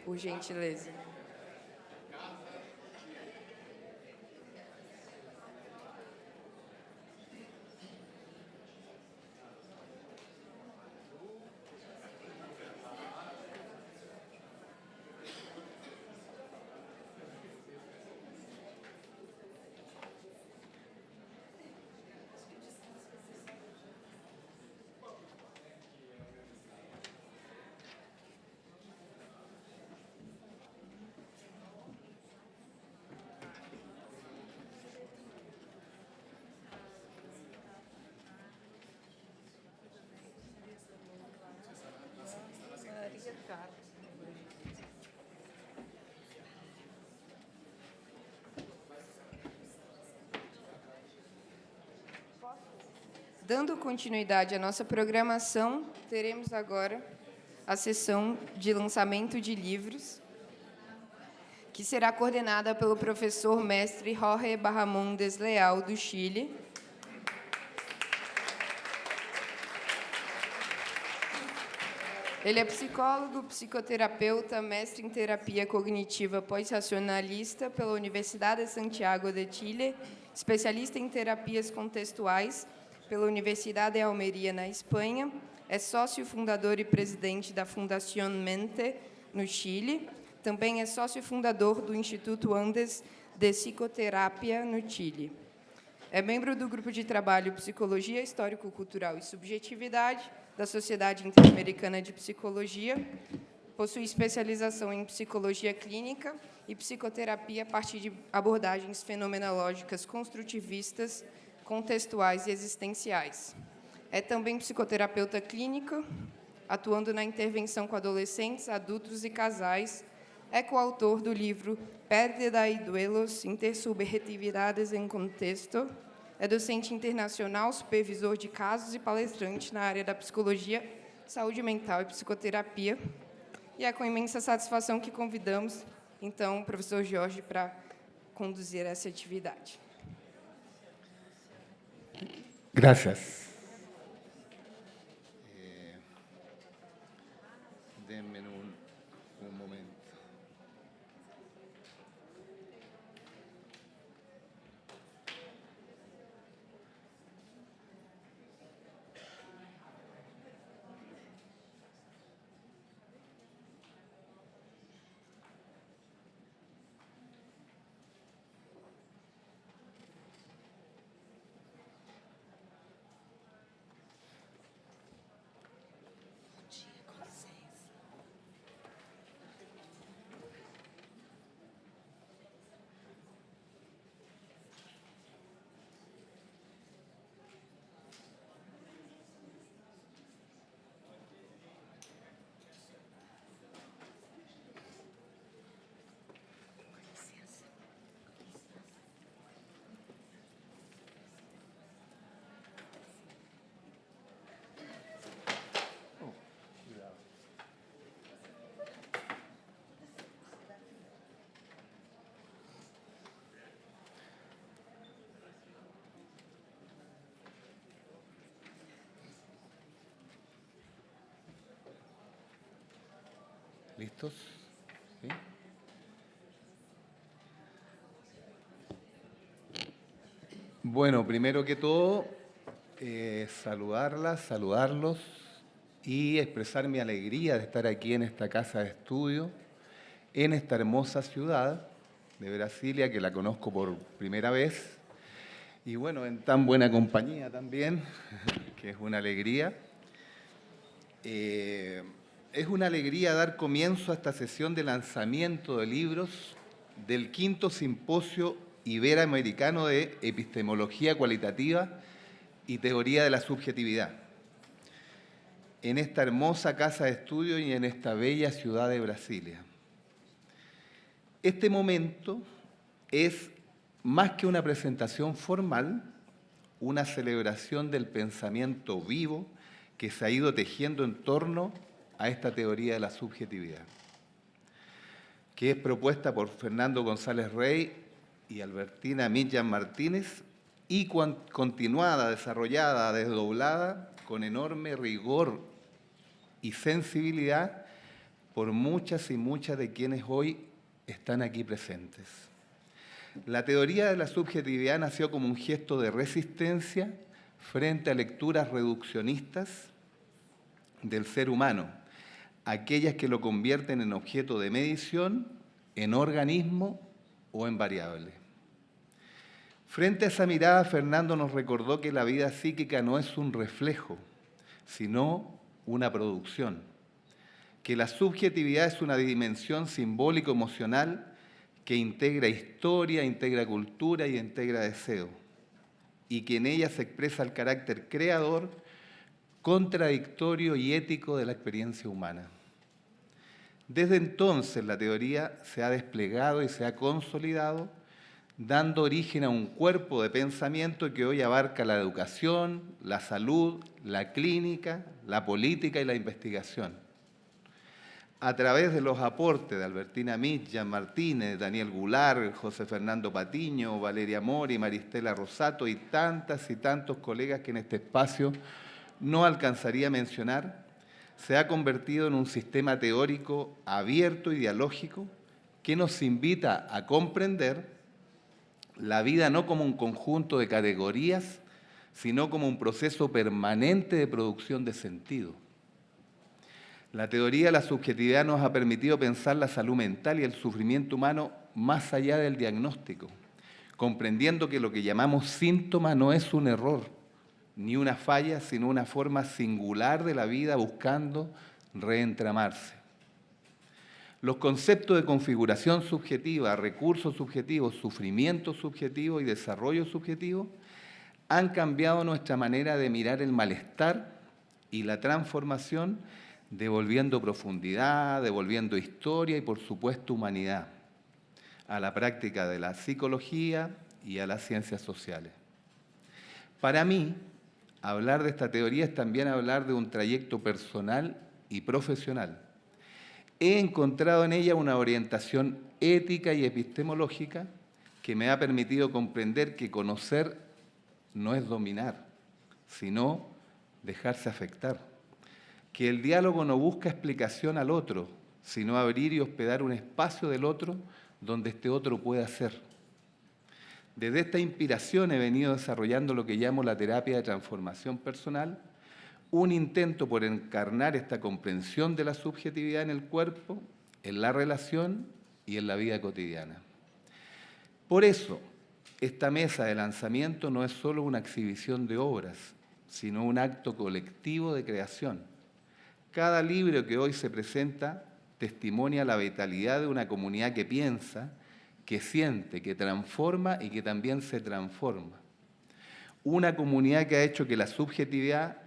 por gentileza. Dando continuidade à nossa programação, teremos agora a sessão de lançamento de livros, que será coordenada pelo professor mestre Jorge Barramondes Leal, do Chile. Ele é psicólogo, psicoterapeuta, mestre em terapia cognitiva pós-racionalista pela Universidade de Santiago de Chile, especialista em terapias contextuais pela Universidade de Almeria, na Espanha, é sócio fundador e presidente da Fundación Mente, no Chile, também é sócio fundador do Instituto Andes de Psicoterapia, no Chile. É membro do Grupo de Trabalho Psicologia, Histórico-Cultural e Subjetividade, da Sociedade Interamericana de Psicologia, possui especialização em psicologia clínica e psicoterapia a partir de abordagens fenomenológicas construtivistas, contextuais e existenciais. É também psicoterapeuta clínico, atuando na intervenção com adolescentes, adultos e casais. É coautor do livro Pérdida y Duelos, Intersubjetividades em Contexto. É docente internacional, supervisor de casos e palestrante na área da psicologia, saúde mental e psicoterapia. E é com imensa satisfação que convidamos, então, o professor Jorge para conduzir essa atividade. Gracias. Denme un momento. ¿Listos? ¿Sí? Bueno, primero que todo, saludarlos y expresar mi alegría de estar aquí en esta casa de estudio, en esta hermosa ciudad de Brasilia, que la conozco por primera vez, y bueno, en tan buena compañía también, que es una alegría. Es una alegría dar comienzo a esta sesión de lanzamiento de libros del quinto simposio iberoamericano de epistemología cualitativa y teoría de la subjetividad, en esta hermosa casa de estudio y en esta bella ciudad de Brasilia. Este momento es más que una presentación formal, una celebración del pensamiento vivo que se ha ido tejiendo en torno a esta teoría de la subjetividad, que es propuesta por Fernando González Rey y Albertina Millán Martínez y continuada, desarrollada, desdoblada con enorme rigor y sensibilidad por muchas y muchas de quienes hoy están aquí presentes. La teoría de la subjetividad nació como un gesto de resistencia frente a lecturas reduccionistas del ser humano, aquellas que lo convierten en objeto de medición, en organismo o en variable. Frente a esa mirada, Fernando nos recordó que la vida psíquica no es un reflejo, sino una producción, que la subjetividad es una dimensión simbólico-emocional que integra historia, integra cultura y integra deseo, y que en ella se expresa el carácter creador, contradictorio y ético de la experiencia humana. Desde entonces la teoría se ha desplegado y se ha consolidado, dando origen a un cuerpo de pensamiento que hoy abarca la educación, la salud, la clínica, la política y la investigación. A través de los aportes de Albertina Mitjan Martínez, Daniel Goulart, José Fernando Patiño, Valeria Mori, Maristela Rosato y tantos colegas que en este espacio no alcanzaría a mencionar, se ha convertido en un sistema teórico abierto y dialógico que nos invita a comprender la vida no como un conjunto de categorías, sino como un proceso permanente de producción de sentido. La teoría de la subjetividad nos ha permitido pensar la salud mental y el sufrimiento humano más allá del diagnóstico, comprendiendo que lo que llamamos síntoma no es un error, ni una falla, sino una forma singular de la vida buscando reentramarse. Los conceptos de configuración subjetiva, recursos subjetivos, sufrimiento subjetivo y desarrollo subjetivo han cambiado nuestra manera de mirar el malestar y la transformación, devolviendo profundidad, devolviendo historia y, por supuesto, humanidad a la práctica de la psicología y a las ciencias sociales. Para mí, hablar de esta teoría es también hablar de un trayecto personal y profesional. He encontrado en ella una orientación ética y epistemológica que me ha permitido comprender que conocer no es dominar, sino dejarse afectar. Que el diálogo no busca explicación al otro, sino abrir y hospedar un espacio del otro donde este otro pueda ser. Desde esta inspiración he venido desarrollando lo que llamo la terapia de transformación personal, un intento por encarnar esta comprensión de la subjetividad en el cuerpo, en la relación y en la vida cotidiana. Por eso, esta mesa de lanzamiento no es solo una exhibición de obras, sino un acto colectivo de creación. Cada libro que hoy se presenta testimonia la vitalidad de una comunidad que piensa, que siente, que transforma y que también se transforma. Una comunidad que ha hecho que la subjetividad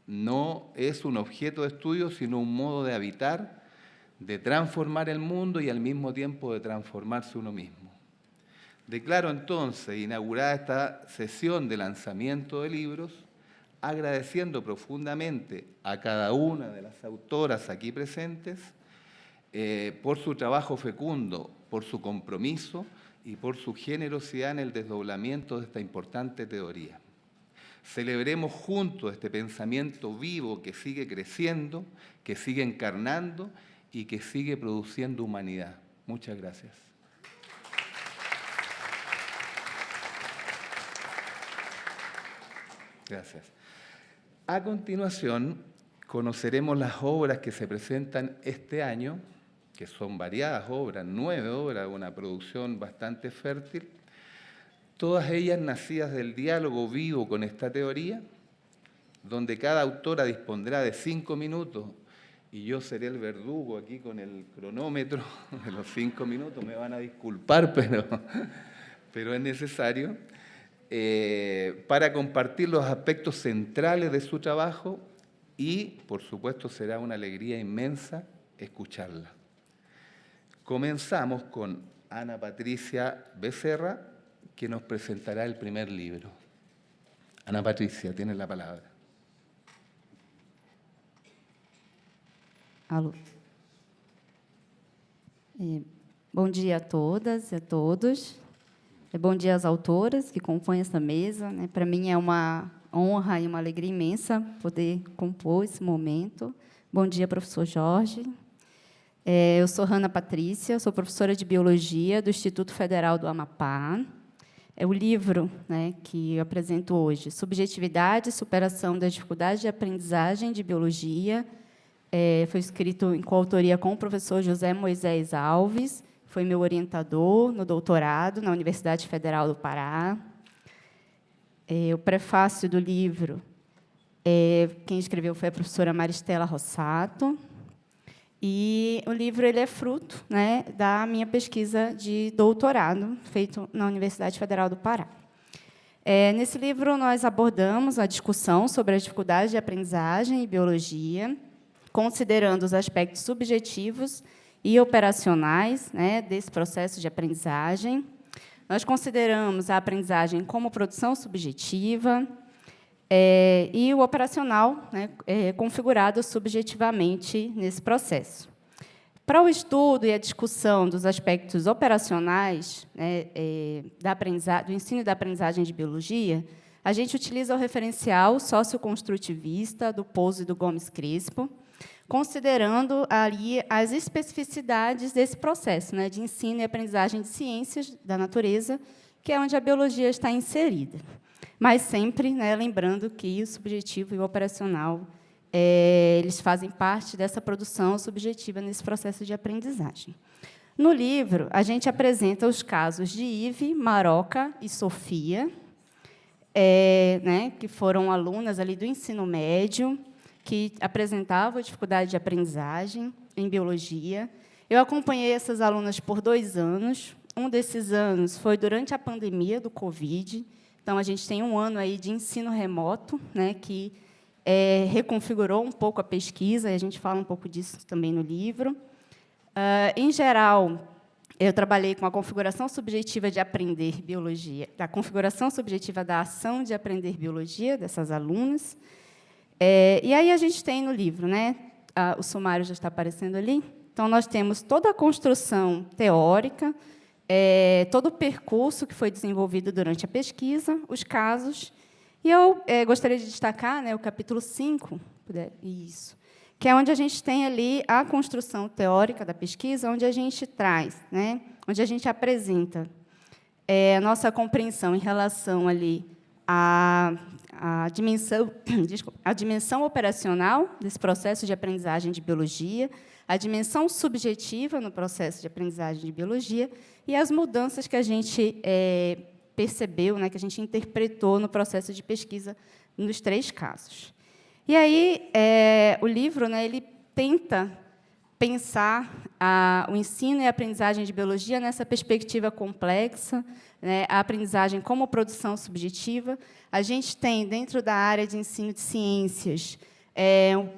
no es un objeto de estudio, sino un modo de habitar, de transformar el mundo y al mismo tiempo de transformarse uno mismo. Declaro entonces, inaugurada esta sesión de lanzamiento de libros, agradeciendo profundamente a cada una de las autoras aquí presentes por su trabajo fecundo, por su compromiso y por su generosidad en el desdoblamiento de esta importante teoría. Celebremos juntos este pensamiento vivo que sigue creciendo, que sigue encarnando y que sigue produciendo humanidad. Muchas gracias. Gracias. A continuación, conoceremos las obras que se presentan este año, que son variadas obras, 9 obras, una producción bastante fértil, todas ellas nacidas del diálogo vivo con esta teoría, donde cada autora dispondrá de 5 minutos y yo seré el verdugo aquí con el cronómetro de los 5 minutos, me van a disculpar, pero es necesario, para compartir los aspectos centrales de su trabajo y, por supuesto, será una alegría inmensa escucharla. Comenzamos con Ana Patricia Becerra, que nos presentará el primer libro. Ana Patricia, tienes la palabra. Alô. Bom dia a todas e a todos. Bom dia às autoras que compõem essa mesa. Para mim é uma honra e uma alegria imensa poder compor esse momento Bom dia, professor Jorge. Eu sou Hanna Patrícia, sou professora de Biologia do Instituto Federal do Amapá. O livro, né, que eu apresento hoje, Subjetividade e Superação das Dificuldades de Aprendizagem de Biologia, foi escrito em coautoria com o professor José Moisés Alves, foi meu orientador no doutorado na Universidade Federal do Pará. O prefácio do livro, quem escreveu foi a professora Maristela Rossato, e o livro ele é fruto, né, da minha pesquisa de doutorado, feito na Universidade Federal do Pará. Nesse livro, nós abordamos a discussão sobre as dificuldades de aprendizagem em biologia, considerando os aspectos subjetivos e operacionais, né, desse processo de aprendizagem. Nós consideramos a aprendizagem como produção subjetiva e o operacional, né, configurado subjetivamente nesse processo. Para o estudo e a discussão dos aspectos operacionais, né, do ensino e da aprendizagem de biologia, a gente utiliza o referencial socioconstrutivista do Pouso e do Gomes Crespo, considerando ali as especificidades desse processo, né, de ensino e aprendizagem de ciências da natureza, que é onde a biologia está inserida. Mas sempre, né, lembrando que o subjetivo e o operacional eles fazem parte dessa produção subjetiva nesse processo de aprendizagem. No livro, a gente apresenta os casos de Ive, Maroca e Sofia, né, que foram alunas ali do ensino médio, que apresentavam dificuldade de aprendizagem em biologia. Eu acompanhei essas alunas por 2 anos. Um desses anos foi durante a pandemia do Covid. Então, a gente tem um ano aí de ensino remoto, né, que reconfigurou um pouco a pesquisa, e a gente fala um pouco disso também no livro. Em geral, eu trabalhei com a configuração subjetiva de aprender biologia, da configuração subjetiva da ação de aprender biologia dessas alunas. E aí a gente tem no livro, né, o sumário já está aparecendo ali. Então, nós temos toda a construção teórica, todo o percurso que foi desenvolvido durante a pesquisa, os casos. E eu gostaria de destacar, né, o capítulo 5, isso, que é onde a gente tem ali a construção teórica da pesquisa, onde a gente traz, né, onde a gente apresenta a nossa compreensão em relação ali a dimensão operacional desse processo de aprendizagem de biologia, a dimensão subjetiva no processo de aprendizagem de biologia e as mudanças que a gente percebeu, né, que a gente interpretou no processo de pesquisa nos 3 casos. E aí, o livro, né, ele tenta pensar o ensino e a aprendizagem de biologia nessa perspectiva complexa, né, a aprendizagem como produção subjetiva. A gente tem, dentro da área de ensino de ciências,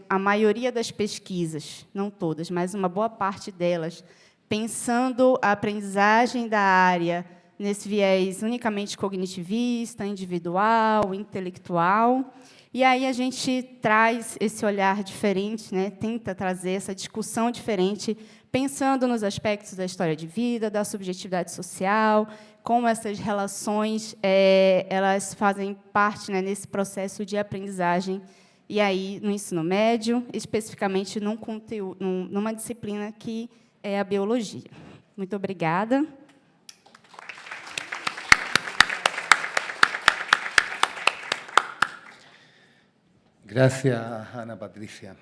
a maioria das pesquisas, não todas, mas uma boa parte delas, pensando a aprendizagem da área nesse viés unicamente cognitivista, individual, intelectual. E aí a gente traz esse olhar diferente, né, tenta trazer essa discussão diferente, pensando nos aspectos da história de vida, da subjetividade social, como essas relações elas fazem parte, né, nesse processo de aprendizagem, e aí no ensino médio, especificamente numa disciplina que é a biologia. Muito obrigada. Gracias, Ana Patricia.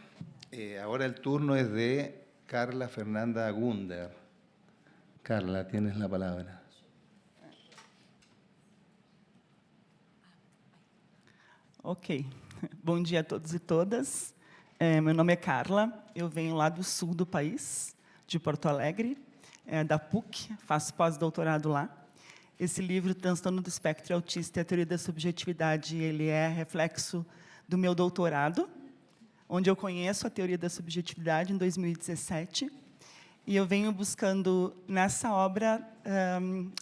Ahora el turno es de Carla Fernanda Gunder. Carla, tienes la palabra. Ok. Bom dia a todos e todas. Meu nome é Carla, eu venho lá do sul do país, de Porto Alegre, da PUC, faço pós-doutorado lá. Esse livro, Transtorno do Espectro Autista e a Teoria da Subjetividade, ele é reflexo do meu doutorado, onde eu conheço a teoria da subjetividade em 2017, e eu venho buscando, nessa obra,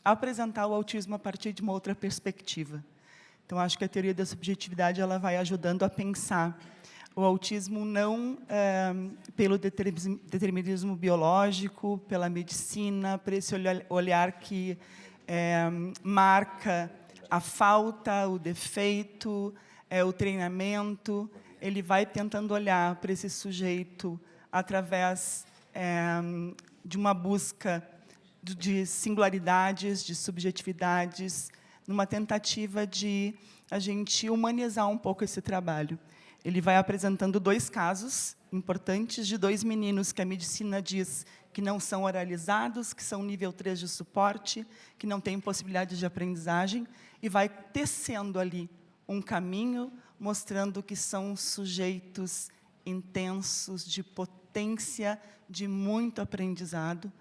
apresentar o autismo a partir de uma outra perspectiva. Então, acho que a teoria da subjetividade ela vai ajudando a pensar o autismo não pelo determinismo biológico, pela medicina, por esse olhar que marca a falta, o defeito, o treinamento, ele vai tentando olhar para esse sujeito através de uma busca de singularidades, de subjetividades, numa tentativa de a gente humanizar um pouco esse trabalho. Ele vai apresentando 2 casos importantes de 2 meninos que a medicina diz que não são oralizados, que são nível 3 de suporte, que não têm possibilidade de aprendizagem, e vai tecendo ali um caminho, mostrando que são sujeitos intensos, de potência, de muito aprendizado,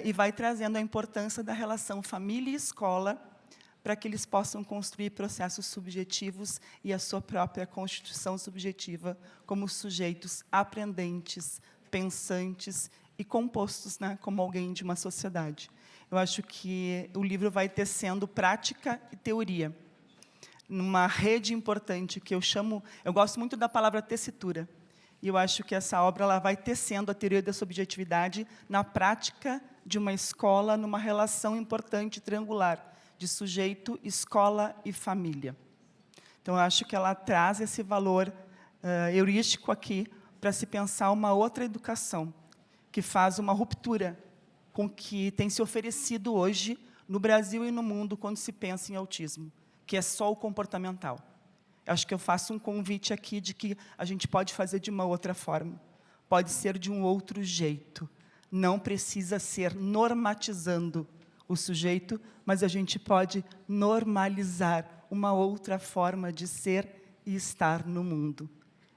e vai trazendo a importância da relação família e escola para que eles possam construir processos subjetivos e a sua própria constituição subjetiva como sujeitos aprendentes, pensantes e compostos, né, como alguém de uma sociedade. Eu acho que o livro vai tecendo prática e teoria, numa rede importante que eu gosto muito da palavra tessitura, e eu acho que essa obra ela vai tecendo a teoria da subjetividade na prática de uma escola, numa relação importante, triangular, de sujeito, escola e família. Então, eu acho que ela traz esse valor heurístico aqui para se pensar uma outra educação, que faz uma ruptura com o que tem se oferecido hoje no Brasil e no mundo quando se pensa em autismo, que é só o comportamental. Acho que eu faço um convite aqui de que a gente pode fazer de uma outra forma, pode ser de um outro jeito, não precisa ser normatizando o sujeito, mas a gente pode normalizar uma outra forma de ser e estar no mundo,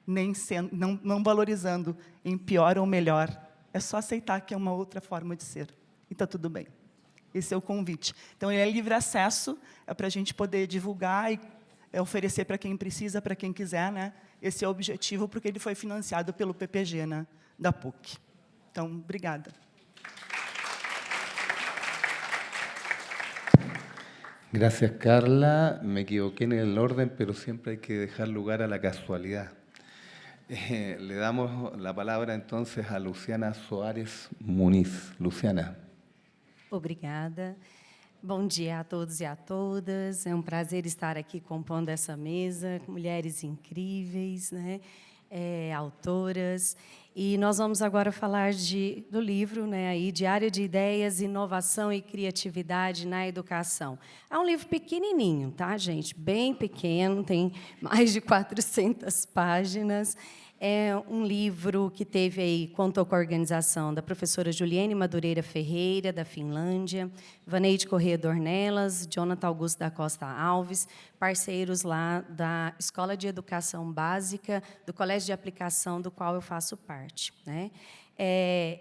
não valorizando em pior ou melhor, é só aceitar que é uma outra forma de ser, e está tudo bem. Esse é o convite. Então, ele é livre acesso, é para a gente poder divulgar e oferecer para quem precisa, para quem quiser, né? Esse é o objetivo, porque ele foi financiado pelo PPG, né, da PUC. Então, obrigada. Gracias, Carla. Me equivoqué en el orden, pero siempre hay que dejar lugar a la casualidad. Le damos la palabra entonces a Luciana Soares Muniz. Luciana. Obrigada. Bom dia a todos e a todas. É um prazer estar aqui compondo essa mesa, com mulheres incríveis, né? Autoras. E nós vamos agora falar do livro, né, aí, Diário de Ideias, Inovação e Criatividade na Educação. É um livro pequenininho, tá, gente? Bem pequeno, tem mais de 400 páginas. É um livro que contou com a organização da professora Juliane Madureira Ferreira, da Finlândia, Vaneide Corrêa Dornelas, Jonathan Augusto da Costa Alves, parceiros lá da Escola de Educação Básica, do Colégio de Aplicação, do qual eu faço parte, né?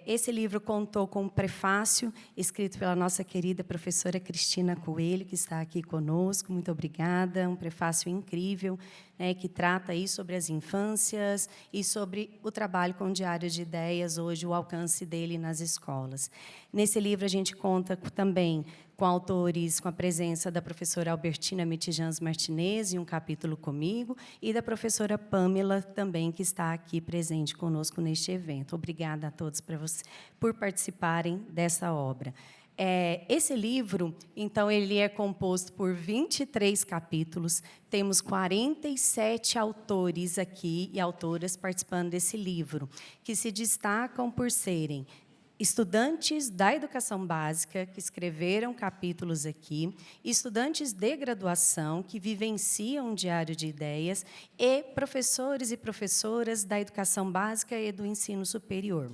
Esse livro contou com um prefácio escrito pela nossa querida professora Cristina Coelho, que está aqui conosco. Muito obrigada. Um prefácio incrível, né, que trata aí sobre as infâncias e sobre o trabalho com o Diário de Ideias, hoje o alcance dele nas escolas. Nesse livro, a gente conta também com autores, com a presença da professora Albertina Mitijans Martinez, em um capítulo comigo, e da professora Pamela, também, que está aqui presente conosco neste evento. Obrigada a todos por participarem dessa obra. Esse livro, então, ele é composto por 23 capítulos, temos 47 autores aqui e autoras participando desse livro, que se destacam por serem estudantes da educação básica, que escreveram capítulos aqui, estudantes de graduação, que vivenciam um diário de ideias, e professores e professoras da educação básica e do ensino superior.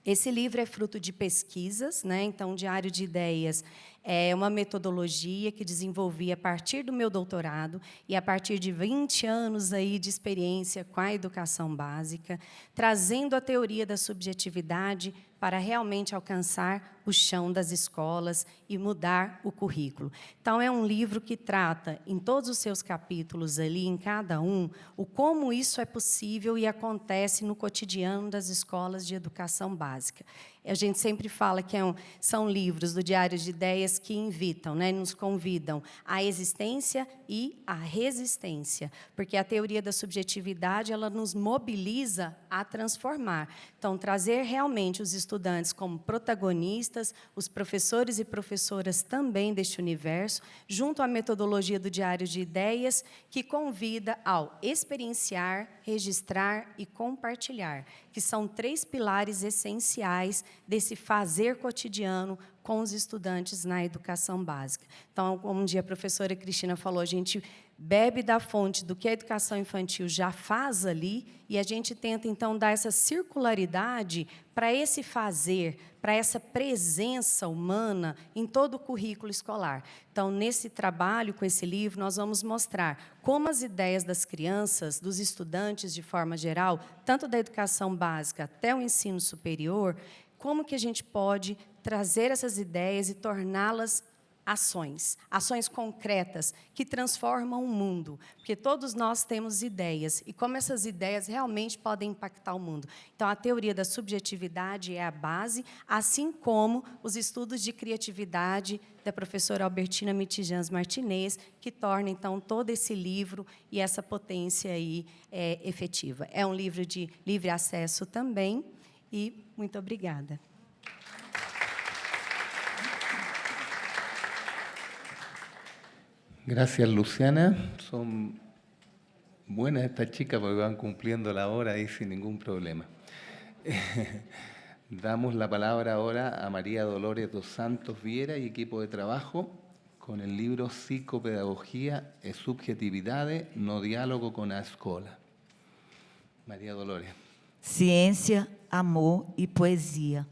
Esse livro é fruto de pesquisas, né? Então, o Diário de Ideias é uma metodologia que desenvolvi a partir do meu doutorado e a partir de 20 anos aí de experiência com a educação básica, trazendo a teoria da subjetividade para realmente alcançar o chão das escolas e mudar o currículo. Então, é um livro que trata, em todos os seus capítulos ali, em cada um, o como isso é possível e acontece no cotidiano das escolas de educação básica. A gente sempre fala que são livros do Diário de Ideias que invitam, né, nos convidam à existência e à resistência, porque a teoria da subjetividade ela nos mobiliza a transformar. Então, trazer realmente os estudantes estudantes como protagonistas, os professores e professoras também deste universo, junto à metodologia do Diário de Ideias, que convida ao experienciar, registrar e compartilhar, que são 3 pilares essenciais desse fazer cotidiano com os estudantes na educação básica. Então, como um dia a professora Cristina falou, a gente bebe da fonte do que a educação infantil já faz ali e a gente tenta, então, dar essa circularidade para esse fazer, para essa presença humana em todo o currículo escolar. Então, nesse trabalho, com esse livro, nós vamos mostrar como as ideias das crianças, dos estudantes de forma geral, tanto da educação básica até o ensino superior, como que a gente pode trazer essas ideias e torná-las ações concretas que transformam o mundo, porque todos nós temos ideias, e como essas ideias realmente podem impactar o mundo. Então, a teoria da subjetividade é a base, assim como os estudos de criatividade da professora Albertina Mitijans Martinez, que torna, então, todo esse livro e essa potência aí efetiva. É um livro de livre acesso também, e muito obrigada. Gracias, Luciana. Son buenas estas chicas porque van cumpliendo la hora ahí sin ningún problema. Damos la palabra ahora a María Dolores dos Santos Viera y equipo de trabajo con el libro Psicopedagogía e Subjetividade no Diálogo com a Escola. Maria Dolores. Ciência, amor e poesia.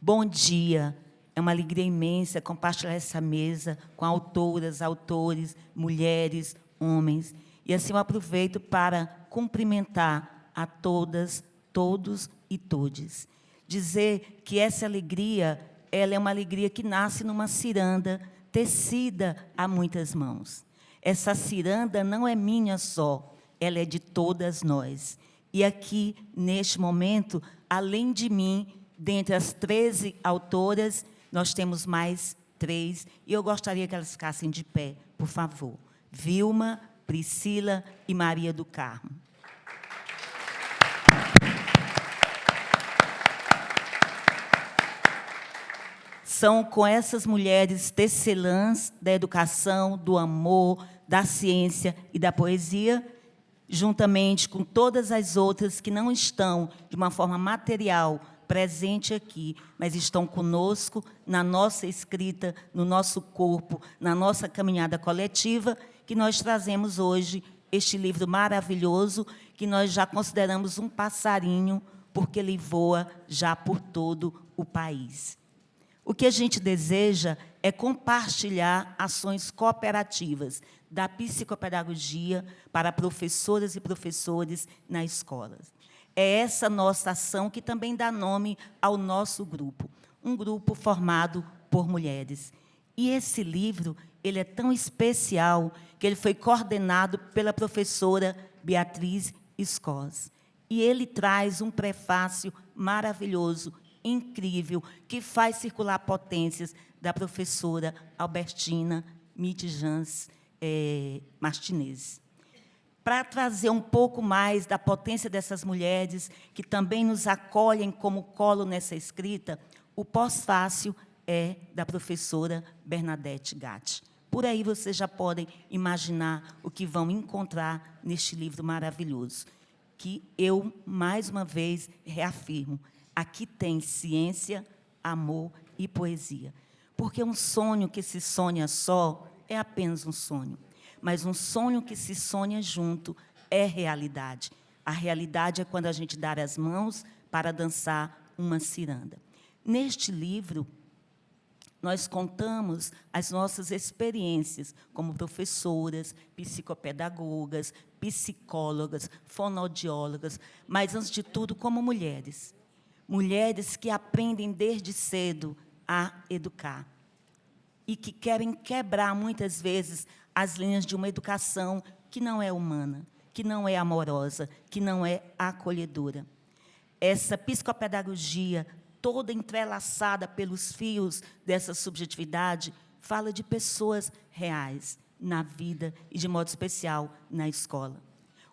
Bom dia. É uma alegria imensa compartilhar essa mesa com autoras, autores, mulheres, homens. E assim eu aproveito para cumprimentar a todas, todos e todes. Dizer que essa alegria, ela é uma alegria que nasce numa ciranda tecida a muitas mãos. Essa ciranda não é minha só, ela é de todas nós. E aqui, neste momento, além de mim, dentre as 13 autoras, nós temos mais 3, e eu gostaria que elas ficassem de pé, por favor. Vilma, Priscila e Maria do Carmo. São com essas mulheres tecelãs da educação, do amor, da ciência e da poesia, juntamente com todas as outras que não estão, de uma forma material, presente aqui, mas estão conosco na nossa escrita, no nosso corpo, na nossa caminhada coletiva, que nós trazemos hoje este livro maravilhoso, que nós já consideramos um passarinho, porque ele voa já por todo o país. O que a gente deseja é compartilhar ações cooperativas da psicopedagogia para professoras e professores na escola. É essa nossa ação que também dá nome ao nosso grupo, um grupo formado por mulheres. E esse livro, ele é tão especial que ele foi coordenado pela professora Beatriz Escós. E ele traz um prefácio maravilhoso, incrível, que faz circular potências da professora Albertina Mitijans Martinez. Para trazer um pouco mais da potência dessas mulheres, que também nos acolhem como colo nessa escrita, o pós-fácil é da professora Bernadette Gatti. Por aí vocês já podem imaginar o que vão encontrar neste livro maravilhoso, que eu, mais uma vez, reafirmo. Aqui tem ciência, amor e poesia. Porque um sonho que se sonha só é apenas um sonho. Mas um sonho que se sonha junto é realidade. A realidade é quando a gente dá as mãos para dançar uma ciranda. Neste livro, nós contamos as nossas experiências como professoras, psicopedagogas, psicólogas, fonoaudiólogas, mas, antes de tudo, como mulheres. Mulheres que aprendem desde cedo a educar e que querem quebrar, muitas vezes, as linhas de uma educação que não é humana, que não é amorosa, que não é acolhedora. Essa psicopedagogia, toda entrelaçada pelos fios dessa subjetividade, fala de pessoas reais na vida e, de modo especial, na escola.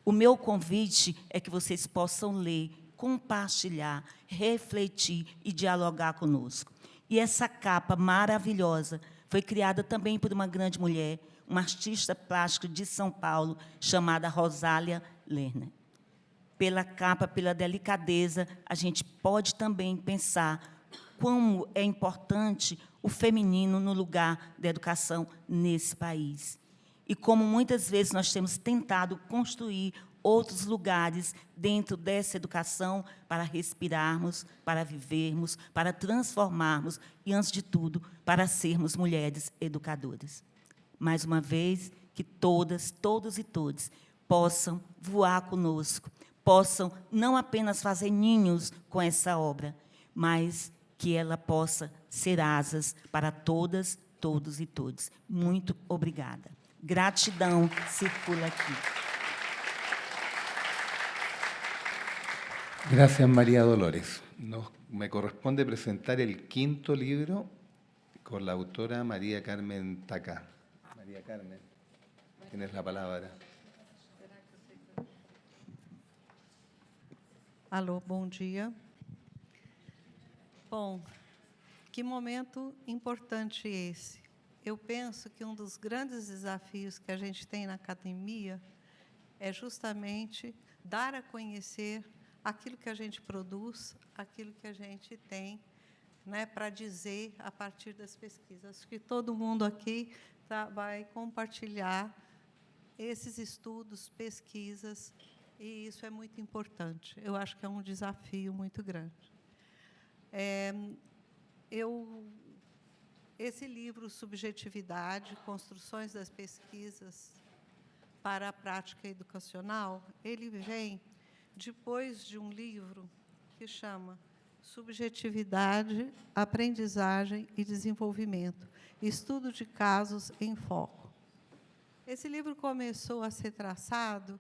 O meu convite é que vocês possam ler compartilhar, refletir e dialogar conosco. E essa capa maravilhosa foi criada também por uma grande mulher, uma artista plástica de São Paulo, chamada Rosália Lerner. Pela capa, pela delicadeza, a gente pode também pensar como é importante o feminino no lugar da educação nesse país. E como muitas vezes nós temos tentado construir outros lugares dentro dessa educação para respirarmos, para vivermos, para transformarmos e, antes de tudo, para sermos mulheres educadoras. Mais uma vez, que todas, todos e todes possam voar conosco, possam não apenas fazer ninhos com essa obra, mas que ela possa ser asas para todas, todos e todes. Muito obrigada. Gratidão circula aqui. Gracias, María Dolores. Me corresponde presentar el quinto libro con la autora María Carmen Tacá. María Carmen, tienes la palabra. Alô, bom dia. Bom, que momento importante esse. Eu penso que um dos grandes desafios que a gente tem na academia é justamente dar a conhecer aquilo que a gente produz, aquilo que a gente tem, né, para dizer a partir das pesquisas. Acho que todo mundo aqui vai compartilhar esses estudos, pesquisas, e isso é muito importante. Eu acho que é um desafio muito grande. Esse livro, Subjetividade, Construções das Pesquisas para a Prática Educacional, ele vem depois de um livro que chama Subjetividade, Aprendizagem e Desenvolvimento, Estudo de Casos em Foco. Esse livro começou a ser traçado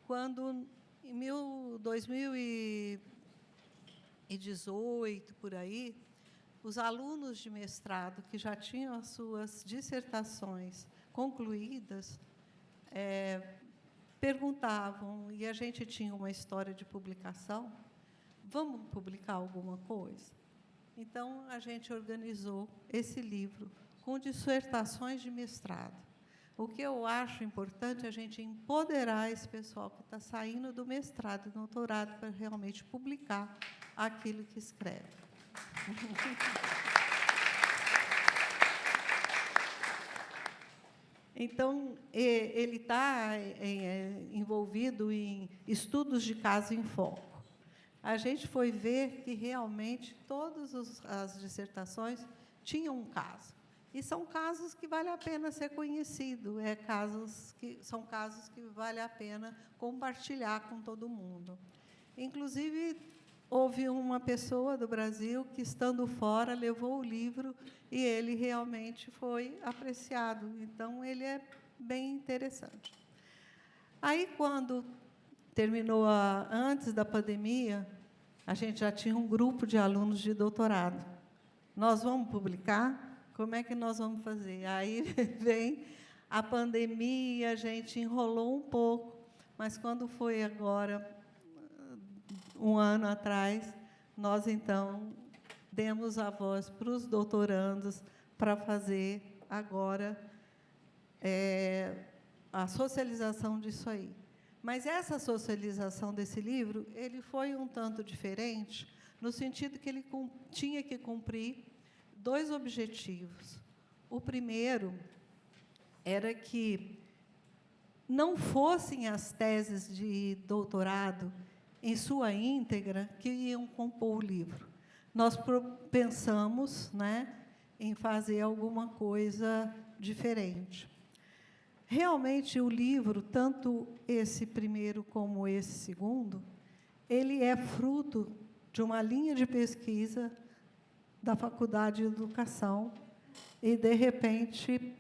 quando, em 2018, por aí, os alunos de mestrado que já tinham as suas dissertações concluídas perguntavam, e a gente tinha uma história de publicação, vamos publicar alguma coisa? Então, a gente organizou esse livro com dissertações de mestrado. O que eu acho importante é a gente empoderar esse pessoal que está saindo do mestrado e doutorado para realmente publicar aquilo que escreve. Então, ele está envolvido em estudos de caso em foco. A gente foi ver que, realmente, todas as dissertações tinham um caso. E são casos que vale a pena ser conhecido, são casos que vale a pena compartilhar com todo mundo. Inclusive, houve uma pessoa do Brasil que, estando fora, levou o livro e ele realmente foi apreciado. Então, ele é bem interessante. Aí, quando terminou, antes da pandemia, a gente já tinha um grupo de alunos de doutorado. Nós vamos publicar? Como é que nós vamos fazer? Aí vem a pandemia, a gente enrolou um pouco, mas, quando foi agora, um ano atrás, nós, então, demos a voz para os doutorandos para fazer, agora, a socialização disso aí. Mas essa socialização desse livro, ele foi um tanto diferente, no sentido que ele tinha que cumprir 2 objetivos. O primeiro era que não fossem as teses de doutorado em sua íntegra que iam compor o livro. Nós pensamos, né, em fazer alguma coisa diferente. Realmente, o livro, tanto esse primeiro como esse segundo, ele é fruto de uma linha de pesquisa da Faculdade de Educação, e, de repente,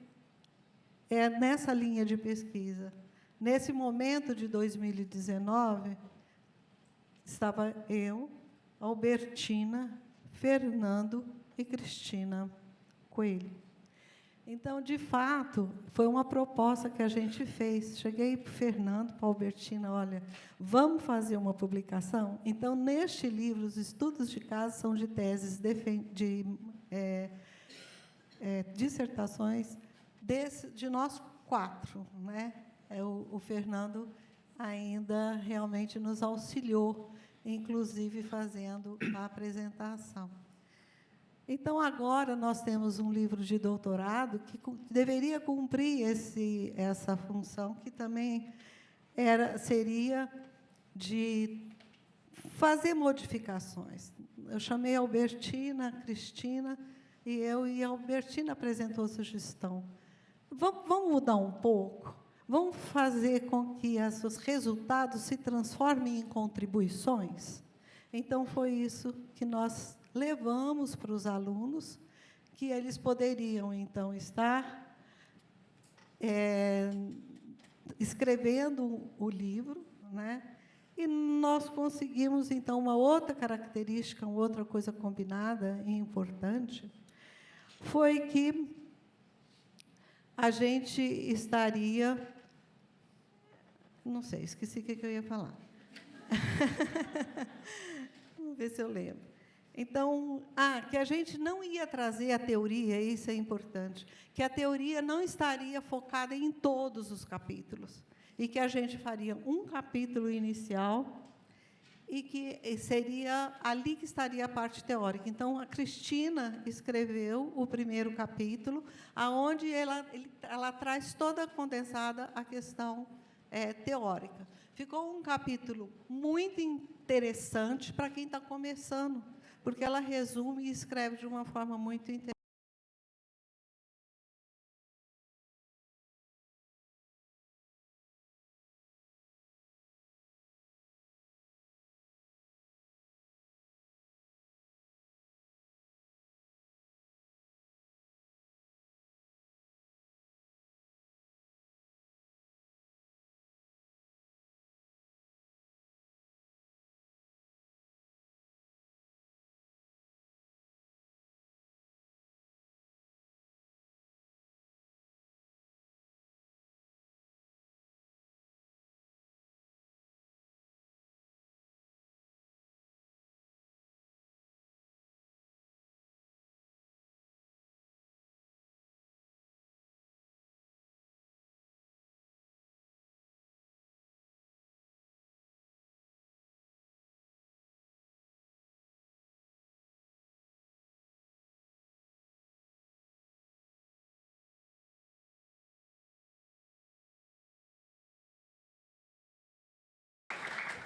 é nessa linha de pesquisa. Nesse momento de 2019, estava eu, Albertina, Fernando e Cristina Coelho. Então, de fato, foi uma proposta que a gente fez. Cheguei para o Fernando, para a Albertina, olha, vamos fazer uma publicação? Então, neste livro, os estudos de caso são de teses, de dissertações de nós 4. Né? O Fernando ainda realmente nos auxiliou, inclusive fazendo a apresentação. Então, agora, nós temos um livro de doutorado que deveria cumprir essa função, que também seria de fazer modificações. Eu chamei a Albertina, a Cristina, e a Albertina apresentou sugestão. Vamos mudar um pouco? Vamos fazer com que os resultados se transformem em contribuições? Então, foi isso que nós levamos para os alunos, que eles poderiam, então, estar escrevendo o livro, né? E nós conseguimos, então, uma outra característica, uma outra coisa combinada e importante, foi que a gente estaria... Não sei, esqueci o que eu ia falar. Vamos ver se eu lembro. Então, que a gente não ia trazer a teoria, isso é importante, que a teoria não estaria focada em todos os capítulos, e que a gente faria um capítulo inicial, e que seria ali que estaria a parte teórica. Então, a Cristina escreveu o primeiro capítulo, onde ela traz toda condensada a questão teórica. Ficou um capítulo muito interessante para quem está começando, porque ela resume e escreve de uma forma muito interessante.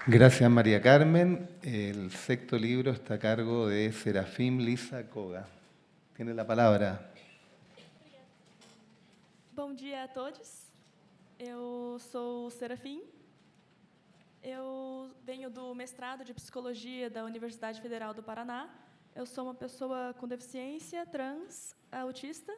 Gracias, María Carmen. El sexto libro está a cargo de Serafim Lisa Koga. Tiene la palabra. Bom dia a todos. Eu sou Serafim. Eu venho do mestrado de Psicologia da Universidade Federal do Paraná. Eu sou uma pessoa com deficiência, trans, autista.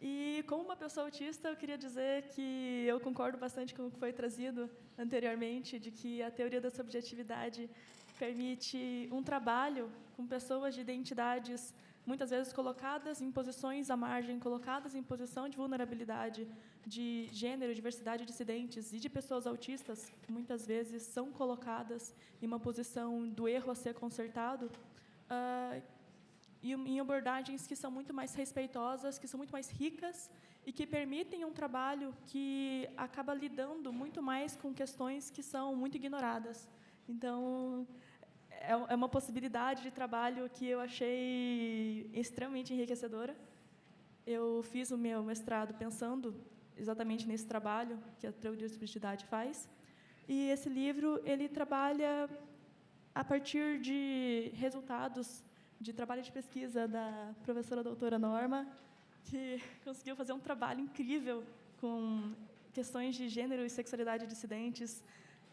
E, como uma pessoa autista, eu queria dizer que eu concordo bastante com o que foi trazido anteriormente, de que a teoria da subjetividade permite um trabalho com pessoas de identidades muitas vezes colocadas em posições à margem, colocadas em posição de vulnerabilidade, de gênero, diversidade de dissidentes e de pessoas autistas, que muitas vezes são colocadas em uma posição do erro a ser consertado, e em abordagens que são muito mais respeitosas, que são muito mais ricas e que permitem um trabalho que acaba lidando muito mais com questões que são muito ignoradas. Então, é uma possibilidade de trabalho que eu achei extremamente enriquecedora. Eu fiz o meu mestrado pensando exatamente nesse trabalho que a teoria da subjetividade faz. E esse livro ele trabalha a partir de resultados de trabalho de pesquisa da professora doutora Norma, que conseguiu fazer um trabalho incrível com questões de gênero e sexualidade dissidentes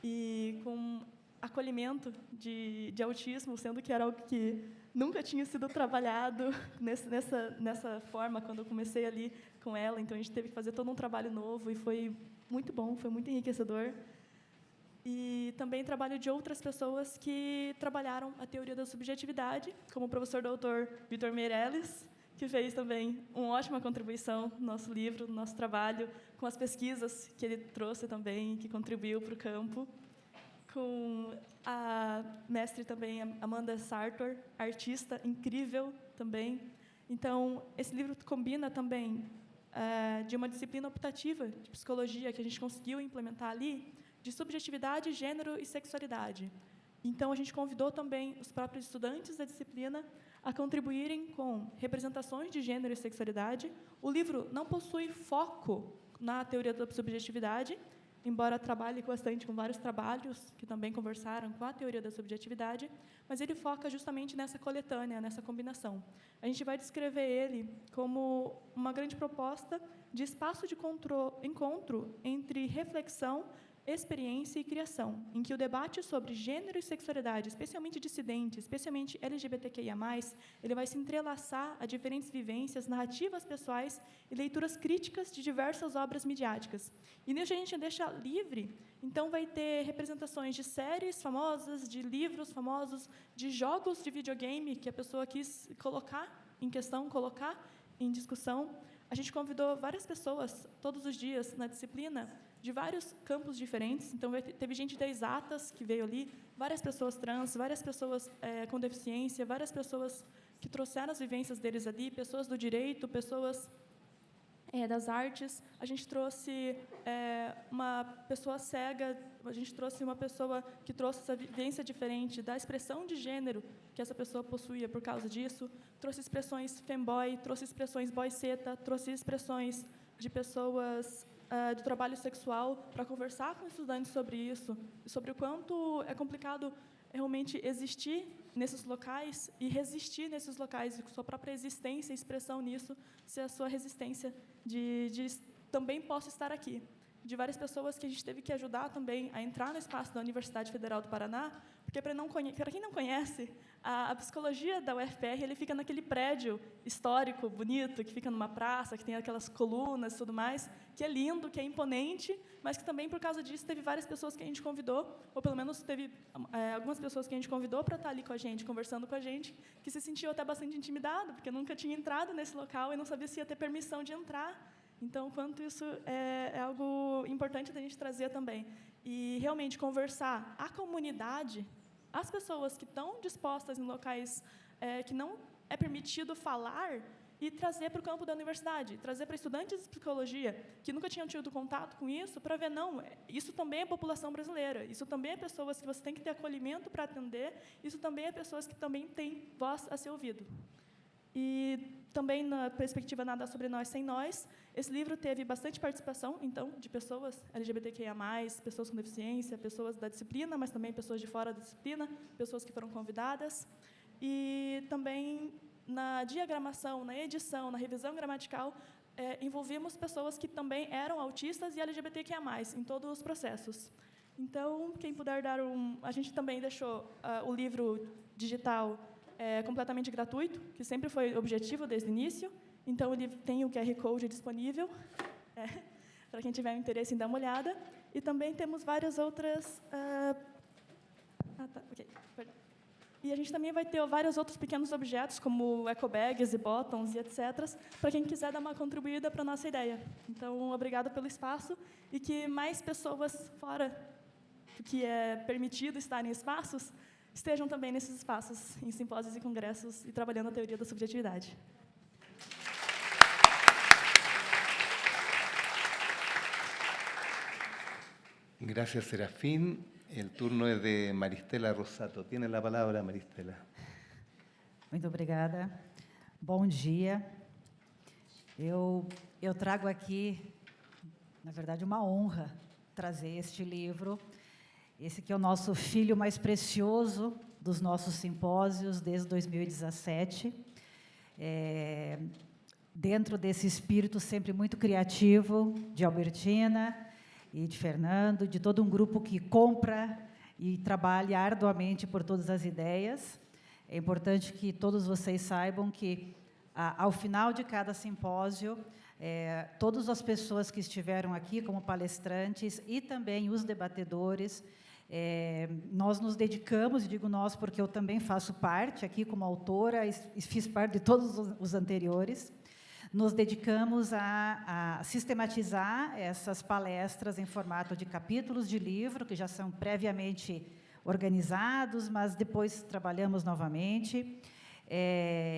e com acolhimento de autismo, sendo que era algo que nunca tinha sido trabalhado nessa forma quando eu comecei ali com ela. Então, a gente teve que fazer todo um trabalho novo e foi muito bom, foi muito enriquecedor. E também trabalho de outras pessoas que trabalharam a teoria da subjetividade, como o professor doutor Vitor Meirelles, que fez também uma ótima contribuição no nosso livro, no nosso trabalho, com as pesquisas que ele trouxe também, que contribuiu para o campo, com a mestre também, Amanda Sartor, artista incrível também. Então, esse livro combina também de uma disciplina optativa de psicologia que a gente conseguiu implementar ali, de subjetividade, gênero e sexualidade. Então, a gente convidou também os próprios estudantes da disciplina a contribuírem com representações de gênero e sexualidade. O livro não possui foco na teoria da subjetividade, embora trabalhe bastante com vários trabalhos que também conversaram com a teoria da subjetividade, mas ele foca justamente nessa coletânea, nessa combinação. A gente vai descrever ele como uma grande proposta de espaço de encontro entre reflexão, experiência e criação, em que o debate sobre gênero e sexualidade, especialmente dissidente, especialmente LGBTQIA+, ele vai se entrelaçar a diferentes vivências, narrativas pessoais e leituras críticas de diversas obras midiáticas. E nisso a gente deixa livre, então vai ter representações de séries famosas, de livros famosos, de jogos de videogame que a pessoa quis colocar em questão, colocar em discussão. A gente convidou várias pessoas, todos os dias, na disciplina, de vários campos diferentes. Então, teve gente da exatas que veio ali, várias pessoas trans, várias pessoas com deficiência, várias pessoas que trouxeram as vivências deles ali, pessoas do direito, pessoas das artes. A gente trouxe uma pessoa cega, a gente trouxe uma pessoa que trouxe essa vivência diferente da expressão de gênero que essa pessoa possuía por causa disso, trouxe expressões femboy, trouxe expressões boy-seta, trouxe expressões de pessoas do trabalho sexual para conversar com estudantes sobre isso, sobre o quanto é complicado realmente existir nesses locais e resistir nesses locais, e com sua própria existência e expressão nisso, ser a sua resistência de também posso estar aqui. De várias pessoas que a gente teve que ajudar também a entrar no espaço da Universidade Federal do Paraná, porque, para quem não conhece, a psicologia da UFPR ele fica naquele prédio histórico, bonito, que fica numa praça, que tem aquelas colunas e tudo mais, que é lindo, que é imponente, mas que também, por causa disso, teve várias pessoas que a gente convidou, ou pelo menos teve algumas pessoas que a gente convidou para estar ali com a gente, conversando com a gente, que se sentiu até bastante intimidado, porque nunca tinha entrado nesse local e não sabia se ia ter permissão de entrar. Então, quanto isso é algo importante da gente trazer também. E, realmente, conversar a comunidade, as pessoas que estão dispostas em locais que não é permitido falar, e trazer para o campo da universidade, trazer para estudantes de psicologia que nunca tinham tido contato com isso, para ver, não, isso também é população brasileira, isso também é pessoas que você tem que ter acolhimento para atender, isso também é pessoas que também têm voz a ser ouvido. E também, na perspectiva Nada Sobre Nós Sem Nós, esse livro teve bastante participação, então, de pessoas LGBTQIA+, pessoas com deficiência, pessoas da disciplina, mas também pessoas de fora da disciplina, pessoas que foram convidadas. E também, na diagramação, na edição, na revisão gramatical, envolvimos pessoas que também eram autistas e LGBTQIA+, em todos os processos. Então, quem puder dar a gente também deixou o livro digital completamente gratuito, que sempre foi o objetivo desde o início. Então, ele tem o QR Code disponível, para quem tiver interesse em dar uma olhada. E também temos várias outras... ok. E a gente também vai ter vários outros pequenos objetos, como ecobags e bottoms e etc., para quem quiser dar uma contribuída para a nossa ideia. Então, obrigada pelo espaço, e que mais pessoas fora do que é permitido estar em espaços, estejam também nesses espaços, em simpósios e congressos, e trabalhando a teoria da subjetividade. Gracias, Serafín. El turno es de Maristela Rosato. Tiene la palabra, Maristela. Muito obrigada. Bom dia. Eu trago aqui, na verdade, uma honra trazer este livro. Esse que é o nosso filho mais precioso dos nossos simpósios desde 2017. Dentro desse espírito sempre muito criativo de Albertina e de Fernando, de todo um grupo que compra e trabalha arduamente por todas as ideias. É importante que todos vocês saibam que, ao final de cada simpósio, todas as pessoas que estiveram aqui como palestrantes e também os debatedores Nós nos dedicamos, e digo nós porque eu também faço parte aqui como autora, e fiz parte de todos os anteriores, nos dedicamos a sistematizar essas palestras em formato de capítulos de livro, que já são previamente organizados, mas depois trabalhamos novamente.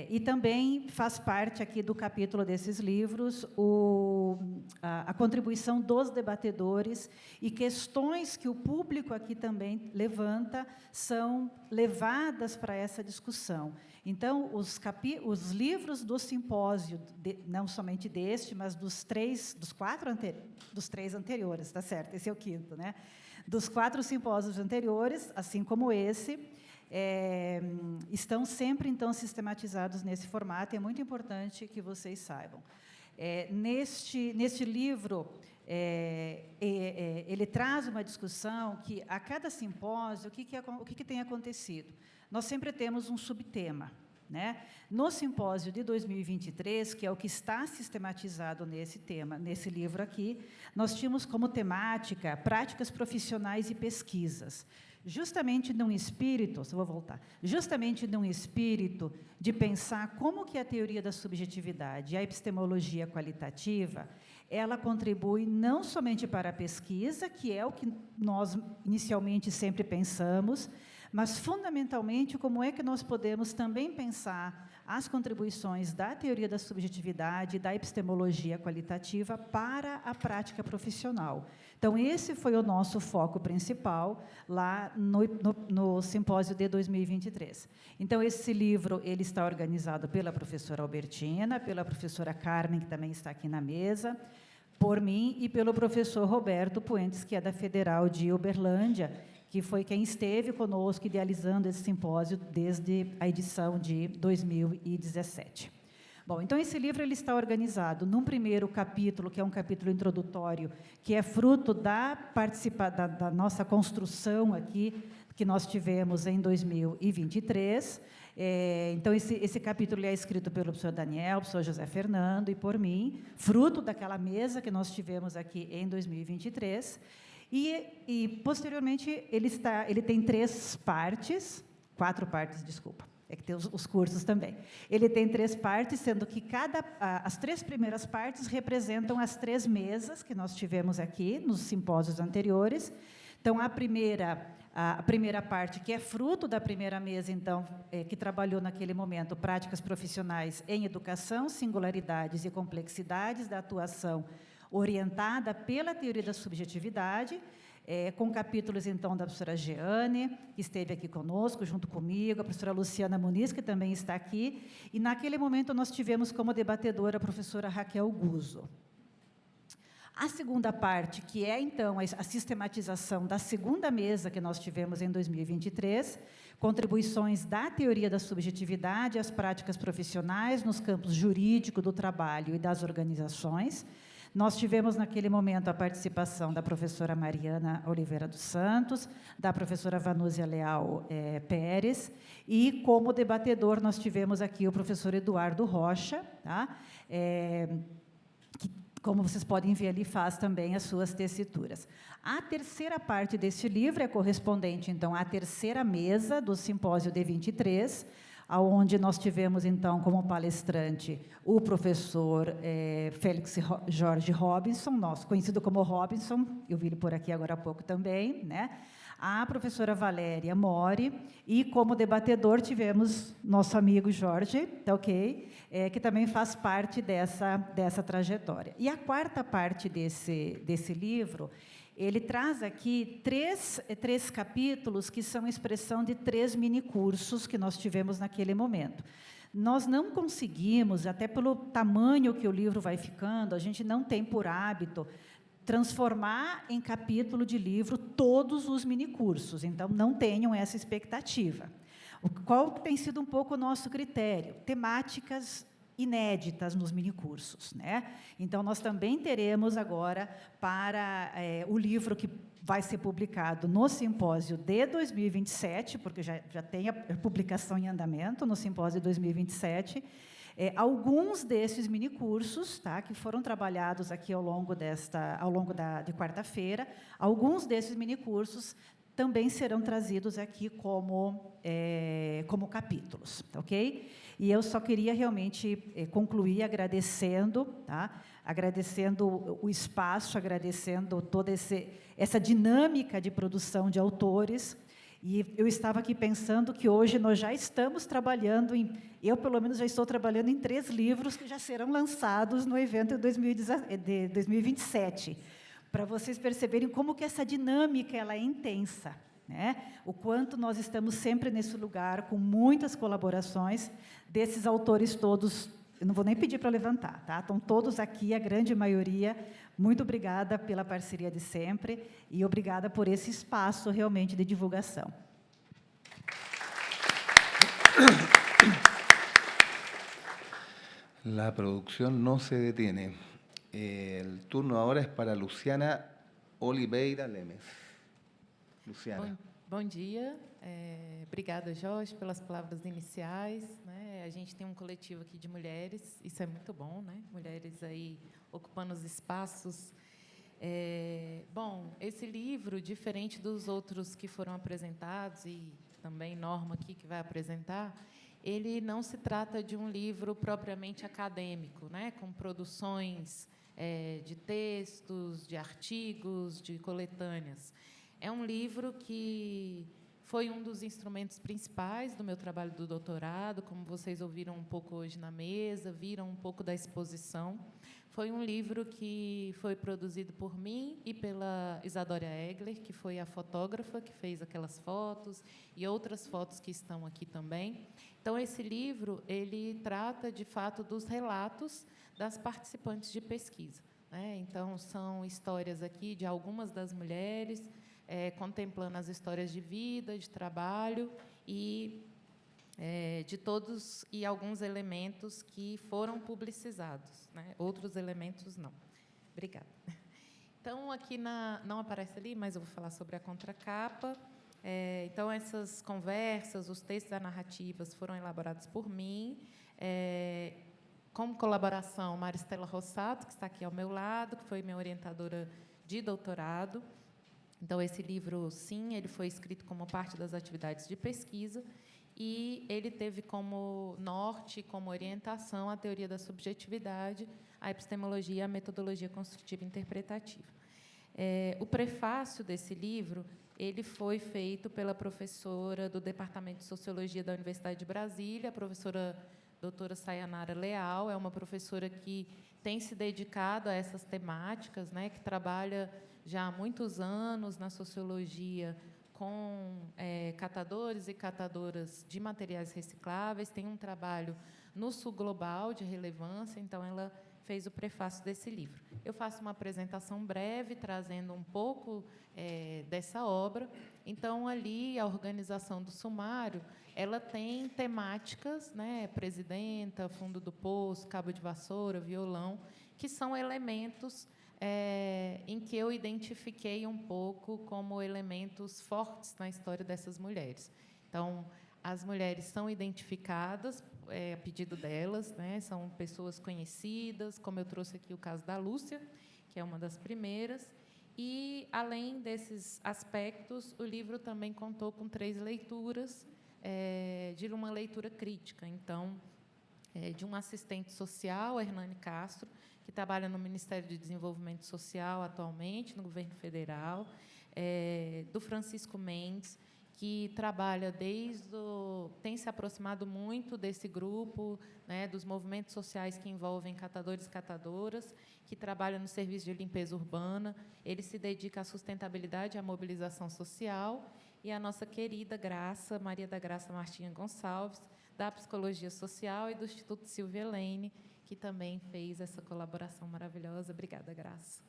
E também faz parte aqui do capítulo desses livros a contribuição dos debatedores e questões que o público aqui também levanta são levadas para essa discussão. Então, os livros do simpósio, não somente deste, mas dos três anteriores, tá certo? Esse é o quinto, né? Dos 4 simpósios anteriores, assim como esse, estão sempre, então, sistematizados nesse formato, e é muito importante que vocês saibam. Neste livro, ele traz uma discussão que, a cada simpósio, o que tem acontecido? Nós sempre temos um subtema, né? No simpósio de 2023, que é o que está sistematizado nesse tema, nesse livro aqui, nós tínhamos como temática práticas profissionais e pesquisas. Justamente num espírito, só vou voltar, justamente num espírito de pensar como que a teoria da subjetividade e a epistemologia qualitativa, ela contribui não somente para a pesquisa, que é o que nós inicialmente sempre pensamos, mas, fundamentalmente, como é que nós podemos também pensar as contribuições da teoria da subjetividade e da epistemologia qualitativa para a prática profissional. Então, esse foi o nosso foco principal lá no simpósio de 2023. Então, esse livro ele está organizado pela professora Albertina, pela professora Carmen, que também está aqui na mesa, por mim e pelo professor Roberto Puentes, que é da Federal de Uberlândia, que foi quem esteve conosco idealizando esse simpósio desde a edição de 2017. Bom, então, esse livro ele está organizado num primeiro capítulo, que é um capítulo introdutório, que é fruto da nossa construção aqui, que nós tivemos em 2023. Então, esse capítulo é escrito pelo professor Daniel, professor José Fernando e por mim, fruto daquela mesa que nós tivemos aqui em 2023. E posteriormente, ele tem 4 partes, desculpa, é que tem os cursos também. Ele tem 3 partes, sendo que as 3 primeiras partes representam as 3 mesas que nós tivemos aqui nos simpósios anteriores. Então, a primeira parte, que é fruto da primeira mesa, então, que trabalhou naquele momento práticas profissionais em educação, singularidades e complexidades da atuação orientada pela teoria da subjetividade, com capítulos, então, da professora Jeane, que esteve aqui conosco, junto comigo, a professora Luciana Muniz, que também está aqui, e, naquele momento, nós tivemos como debatedora a professora Raquel Guzzo. A segunda parte, que é, então, a sistematização da segunda mesa que nós tivemos em 2023, contribuições da teoria da subjetividade às práticas profissionais nos campos jurídico, do trabalho e das organizações. Nós tivemos, naquele momento, a participação da professora Mariana Oliveira dos Santos, da professora Vanúzia Leal Pérez, e, como debatedor, nós tivemos aqui o professor Eduardo Rocha, tá? Que, como vocês podem ver ali, faz também as suas tessituras. A terceira parte deste livro é correspondente, então, à terceira mesa do simpósio D23, onde nós tivemos, então, como palestrante, o professor Félix Jorge Robinson, conhecido como Robinson, eu vi ele por aqui agora há pouco também, né? A professora Valéria Mori, e, como debatedor, tivemos nosso amigo Jorge, tá ok? Que também faz parte dessa trajetória. E a quarta parte desse livro, ele traz aqui três capítulos que são expressão de 3 minicursos que nós tivemos naquele momento. Nós não conseguimos, até pelo tamanho que o livro vai ficando, a gente não tem por hábito transformar em capítulo de livro todos os minicursos, então não tenham essa expectativa. Qual tem sido um pouco o nosso critério? Temáticas inéditas nos minicursos, né? Então, nós também teremos agora, para o livro que vai ser publicado no simpósio de 2027, porque já tem a publicação em andamento no simpósio de 2027, alguns desses minicursos, tá, que foram trabalhados aqui ao longo de quarta-feira, alguns desses minicursos também serão trazidos aqui como capítulos, tá, ok? E eu só queria realmente concluir agradecendo, tá? Agradecendo o espaço, agradecendo toda essa dinâmica de produção de autores. E eu estava aqui pensando que hoje nós já estamos trabalhando eu, pelo menos, já estou trabalhando em 3 livros que já serão lançados no evento de 2027, para vocês perceberem como que essa dinâmica ela é intensa, né? O quanto nós estamos sempre nesse lugar, com muitas colaborações desses autores todos. Eu não vou nem pedir para levantar, tá? Estão todos aqui, a grande maioria. Muito obrigada pela parceria de sempre e obrigada por esse espaço realmente de divulgação. La producción no se detiene. El turno ahora es para Luciana Oliveira Lemes. Luciana. Bom dia. Obrigada, Jorge, pelas palavras iniciais, né? A gente tem um coletivo aqui de mulheres, isso é muito bom, né? Mulheres aí ocupando os espaços. Bom, esse livro, diferente dos outros que foram apresentados, e também Norma aqui que vai apresentar, ele não se trata de um livro propriamente acadêmico, né? Com produções de textos, de artigos, de coletâneas. É um livro que foi um dos instrumentos principais do meu trabalho do doutorado, como vocês ouviram um pouco hoje na mesa, viram um pouco da exposição. Foi um livro que foi produzido por mim e pela Isadora Egler, que foi a fotógrafa que fez aquelas fotos, e outras fotos que estão aqui também. Então, esse livro ele trata, de fato, dos relatos das participantes de pesquisa, né? Então, são histórias aqui de algumas das mulheres, contemplando as histórias de vida, de trabalho e de todos e alguns elementos que foram publicizados, né? Outros elementos não. Obrigada. Então, aqui não aparece ali, mas eu vou falar sobre a contracapa. Então, essas conversas, os textos das narrativas foram elaborados por mim, como colaboração, Maristela Rossato, que está aqui ao meu lado, que foi minha orientadora de doutorado. Então, esse livro, sim, ele foi escrito como parte das atividades de pesquisa e ele teve como norte, como orientação, a teoria da subjetividade, a epistemologia e a metodologia construtiva interpretativa. O prefácio desse livro ele foi feito pela professora do Departamento de Sociologia da Universidade de Brasília, a professora doutora Sayanara Leal. É uma professora que tem se dedicado a essas temáticas, né, que trabalha já há muitos anos na sociologia com catadores e catadoras de materiais recicláveis, tem um trabalho no Sul Global de relevância, então ela fez o prefácio desse livro. Eu faço uma apresentação breve, trazendo um pouco dessa obra. Então, ali, a organização do sumário, ela tem temáticas, né, presidenta, fundo do poço, cabo de vassoura, violão, que são elementos em que eu identifiquei um pouco como elementos fortes na história dessas mulheres. Então, as mulheres são identificadas a pedido delas, né? São pessoas conhecidas, como eu trouxe aqui o caso da Lúcia, que é uma das primeiras. E, além desses aspectos, o livro também contou com 3 leituras, de uma leitura crítica. Então, de um assistente social, Hernani Castro, que trabalha no Ministério de Desenvolvimento Social atualmente, no governo federal, do Francisco Mendes, que trabalha tem se aproximado muito desse grupo, né, dos movimentos sociais que envolvem catadores e catadoras, que trabalha no serviço de limpeza urbana. Ele se dedica à sustentabilidade e à mobilização social. E a nossa querida Graça, Maria da Graça Martinha Gonçalves, da Psicologia Social e do Instituto Silvia Helene, que também fez essa colaboração maravilhosa. Obrigada, Graça.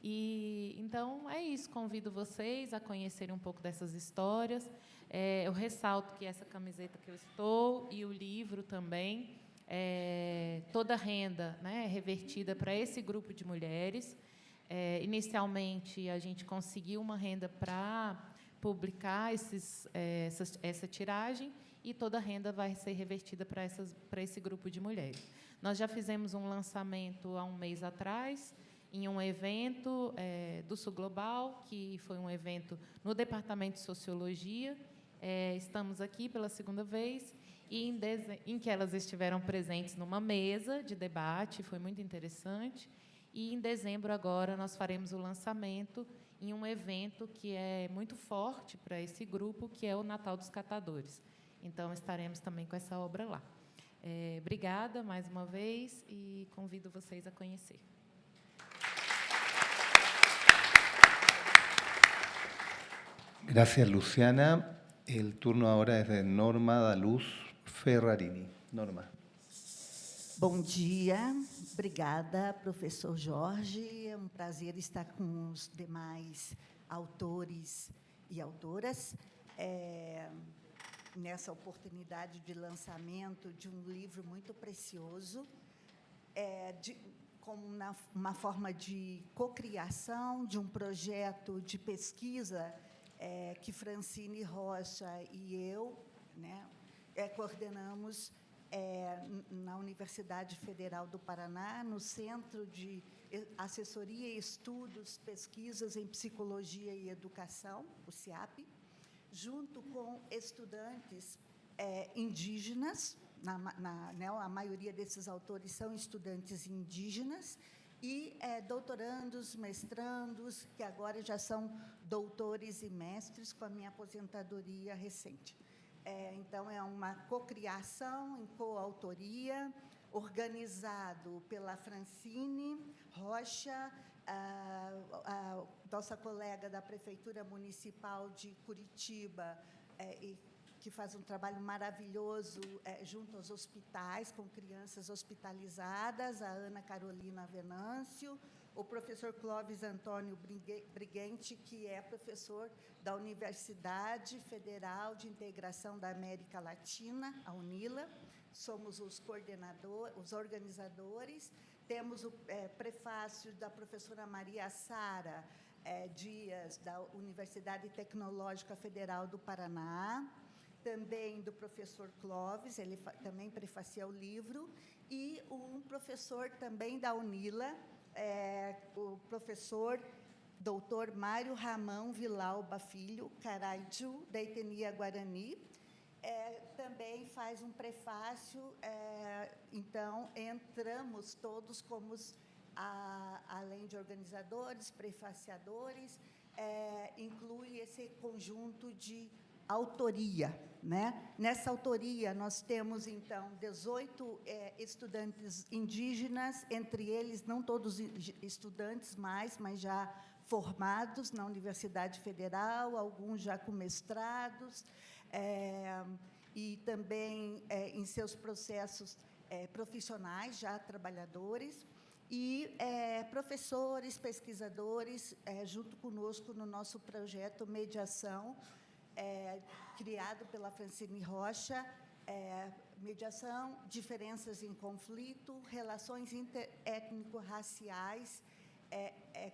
E, então, é isso. Convido vocês a conhecerem um pouco dessas histórias. Eu ressalto que essa camiseta que eu estou e o livro também, toda a renda, né, é revertida para esse grupo de mulheres. Inicialmente, a gente conseguiu uma renda para publicar essa tiragem, e toda a renda vai ser revertida para esse grupo de mulheres. Nós já fizemos um lançamento há um mês atrás, em um evento do Sul Global, que foi um evento no Departamento de Sociologia. Estamos aqui pela segunda vez, e em que elas estiveram presentes numa mesa de debate, foi muito interessante. E, em dezembro, agora, nós faremos o lançamento em um evento que é muito forte para esse grupo, que é o Natal dos Catadores. Então, estaremos também com essa obra lá. Obrigada, mais uma vez, e convido vocês a conhecer. Gracias, Luciana. El turno ahora es de Norma da Luz Ferrarini. Norma. Bom dia, obrigada, professor Jorge. É um prazer estar com os demais autores e autoras nessa oportunidade de lançamento de um livro muito precioso, como uma forma de cocriação de um projeto de pesquisa que Francine Rocha e eu, né, coordenamos na Universidade Federal do Paraná, no Centro de Assessoria e Estudos, Pesquisas em Psicologia e Educação, o CIAP, junto com estudantes indígenas, a maioria desses autores são estudantes indígenas, e doutorandos, mestrandos, que agora já são doutores e mestres com a minha aposentadoria recente. Então, é uma cocriação em coautoria, organizado pela Francine Rocha, nossa colega da Prefeitura Municipal de Curitiba, que faz um trabalho maravilhoso junto aos hospitais, com crianças hospitalizadas, a Ana Carolina Venâncio, o professor Clóvis Antônio Briguente, que é professor da Universidade Federal de Integração da América Latina, a UNILA. Somos os coordenadores, os organizadores. Temos o prefácio da professora Maria Sara Dias, da Universidade Tecnológica Federal do Paraná, também do professor Clóvis, ele também prefacia o livro, e um professor também da UNILA, o professor doutor Mário Ramão Vilauba Filho, Caraiju, da etnia Guarani, também faz um prefácio. Então, entramos todos como, além de organizadores, prefaciadores, inclui esse conjunto de autoria, né? Nessa autoria, nós temos, então, 18 estudantes indígenas, entre eles, não todos estudantes mais, mas já formados na Universidade Federal, alguns já com mestrados, e também em seus processos profissionais, já trabalhadores, e professores, pesquisadores, junto conosco no nosso projeto Mediação, criado pela Francine Rocha, mediação, diferenças em conflito, relações interétnico-raciais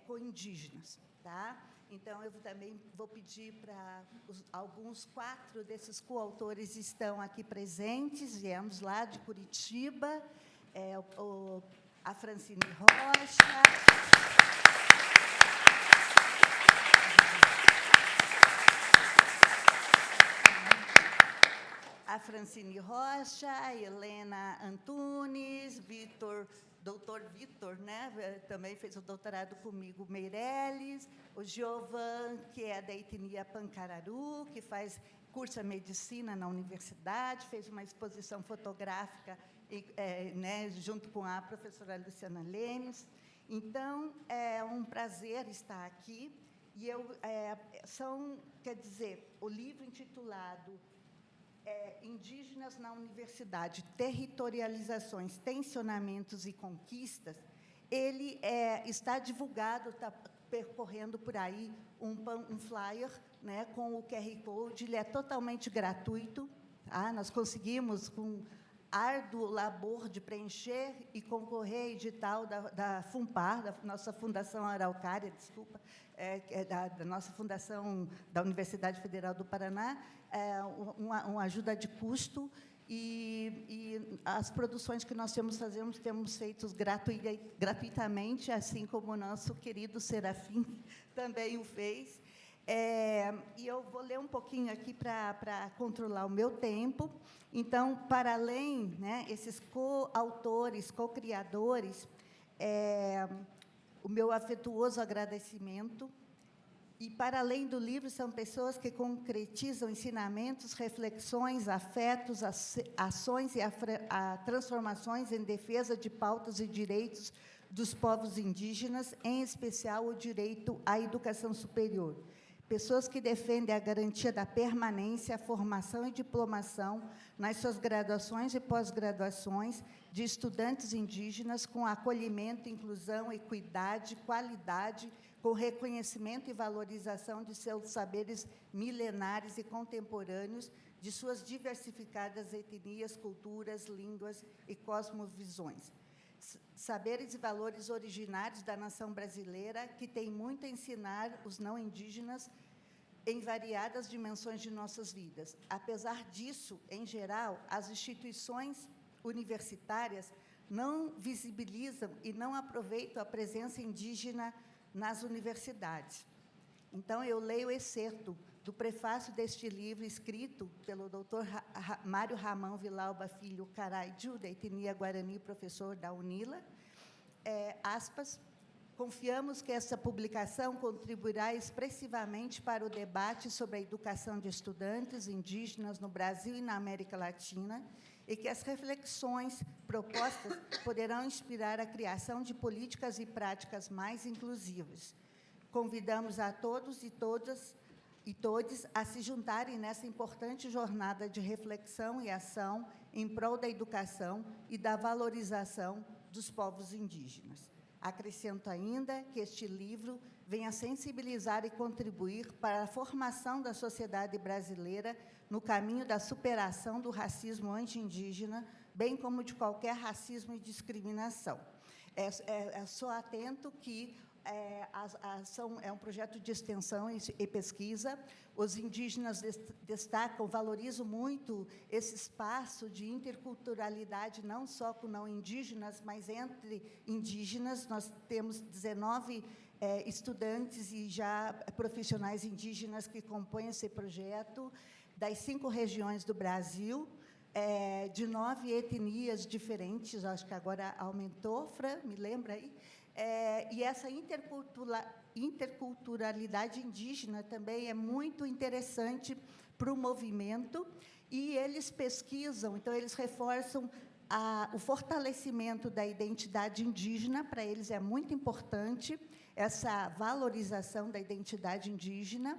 com indígenas. Tá? Então, eu também vou pedir para alguns 4 desses coautores estão aqui presentes, viemos lá de Curitiba, a Francine Rocha, a Helena Antunes, doutor Vitor, né, também fez o doutorado comigo, Meirelles, o Giovan, que é da etnia Pancararu, que cursa medicina na universidade, fez uma exposição fotográfica né, junto com a professora Luciana Lênius. Então, é um prazer estar aqui. E quer dizer, o livro intitulado Indígenas na Universidade, Territorializações, Tensionamentos e Conquistas, ele está divulgado, está percorrendo por aí um flyer, né, com o QR Code, ele é totalmente gratuito. Tá? Nós conseguimos, com árduo labor de preencher e concorrer edital da FUNPAR, da nossa Fundação Araucária, desculpa, da nossa Fundação da Universidade Federal do Paraná, uma ajuda de custo, E as produções que nós temos feito gratuitamente, assim como o nosso querido Serafim também o fez. E eu vou ler um pouquinho aqui para controlar o meu tempo. Então, para além, né, esses coautores, co-criadores, o meu afetuoso agradecimento. E, para além do livro, são pessoas que concretizam ensinamentos, reflexões, afetos, ações e transformações em defesa de pautas e direitos dos povos indígenas, em especial o direito à educação superior. Pessoas que defendem a garantia da permanência, formação e diplomação nas suas graduações e pós-graduações de estudantes indígenas com acolhimento, inclusão, equidade, qualidade, com reconhecimento e valorização de seus saberes milenares e contemporâneos, de suas diversificadas etnias, culturas, línguas e cosmovisões. Saberes e valores originários da nação brasileira, que tem muito a ensinar os não indígenas em variadas dimensões de nossas vidas. Apesar disso, em geral, as instituições universitárias não visibilizam e não aproveitam a presença indígena nas universidades. Então, eu leio o excerto do prefácio deste livro, escrito pelo Dr. Mário Ramão Vilauba Filho Caraidiu, da etnia Guarani, professor da UNILA. Aspas, confiamos que essa publicação contribuirá expressivamente para o debate sobre a educação de estudantes indígenas no Brasil e na América Latina, e que as reflexões propostas poderão inspirar a criação de políticas e práticas mais inclusivas. Convidamos a todos e todas e todes a se juntarem nessa importante jornada de reflexão e ação em prol da educação e da valorização dos povos indígenas. Acrescento ainda que este livro venha sensibilizar e contribuir para a formação da sociedade brasileira no caminho da superação do racismo anti-indígena, bem como de qualquer racismo e discriminação. Só atento que a ação é um projeto de extensão e pesquisa. Os indígenas destacam, valorizam muito esse espaço de interculturalidade, não só com não indígenas, mas entre indígenas. Nós temos 19 estudantes e já profissionais indígenas que compõem esse projeto, das 5 regiões do Brasil, de 9 etnias diferentes, acho que agora aumentou, Fran, me lembra aí? E essa interculturalidade indígena também é muito interessante para o movimento, e eles pesquisam, então, eles reforçam o fortalecimento da identidade indígena. Para eles é muito importante essa valorização da identidade indígena,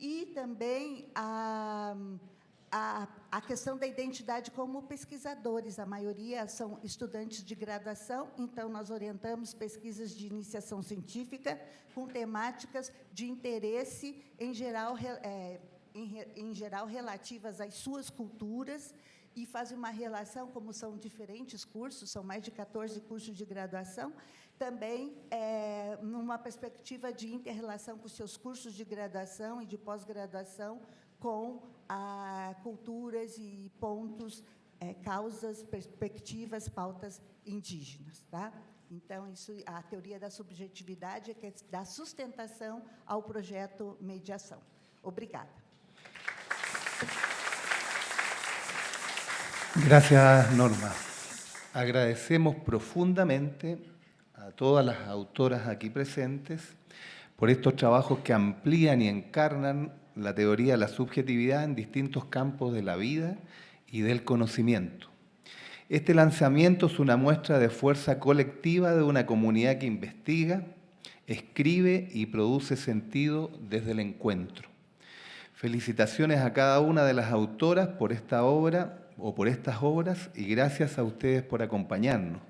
e também a questão da identidade como pesquisadores. A maioria são estudantes de graduação, então nós orientamos pesquisas de iniciação científica com temáticas de interesse, em geral relativas às suas culturas, e fazem uma relação, como são diferentes cursos, são mais de 14 cursos de graduação, também numa perspectiva de inter-relação com os seus cursos de graduação e de pós-graduação, com culturas e pontos, causas, perspectivas, pautas indígenas. Tá? Então, a teoria da subjetividade é que dá sustentação ao projeto Mediação. Obrigada. Gracias, Norma. Agradecemos profundamente a todas las autoras aquí presentes por estos trabajos que amplían y encarnan la teoría de la subjetividad en distintos campos de la vida y del conocimiento. Este lanzamiento es una muestra de fuerza colectiva de una comunidad que investiga, escribe y produce sentido desde el encuentro. Felicitaciones a cada una de las autoras por esta obra o por estas obras, y gracias a ustedes por acompañarnos.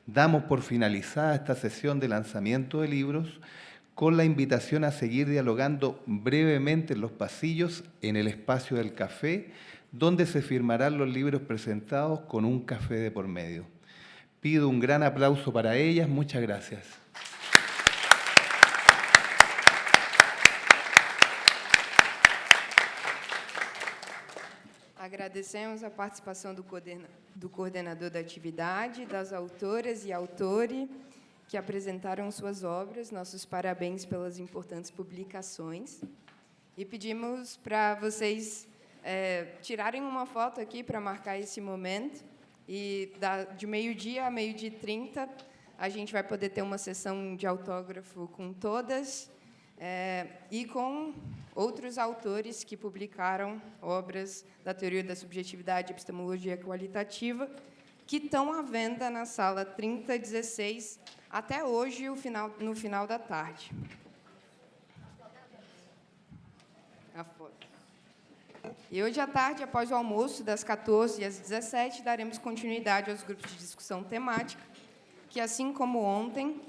Damos por finalizada esta sesión de lanzamiento de libros con la invitación a seguir dialogando brevemente en los pasillos en el espacio del café, donde se firmarán los libros presentados con un café de por medio. Pido un gran aplauso para ellas. Muchas gracias. Agradeço Agradecemos a participação do coordenador da atividade, das autoras e autores que apresentaram suas obras. Nossos parabéns pelas importantes publicações. E pedimos para vocês tirarem uma foto aqui para marcar esse momento. E de meio-dia a meio-dia e 30, a gente vai poder ter uma sessão de autógrafo com todas e com outros autores que publicaram obras da teoria da subjetividade e epistemologia qualitativa, que estão à venda na sala 3016 até hoje, no final da tarde. A foto. E hoje à tarde, após o almoço, das 14 às 17, daremos continuidade aos grupos de discussão temática, que, assim como ontem,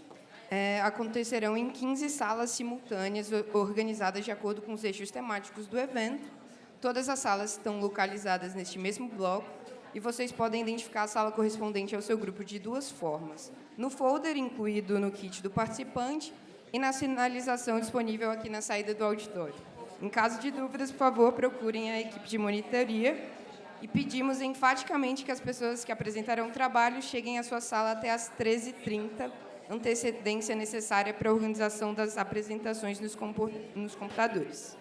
acontecerão em 15 salas simultâneas, organizadas de acordo com os eixos temáticos do evento. Todas as salas estão localizadas neste mesmo bloco, e vocês podem identificar a sala correspondente ao seu grupo de duas formas: no folder incluído no kit do participante e na sinalização disponível aqui na saída do auditório. Em caso de dúvidas, por favor, procurem a equipe de monitoria e pedimos enfaticamente que as pessoas que apresentarão o trabalho cheguem à sua sala até às 13h30, antecedência necessária para a organização das apresentações nos computadores.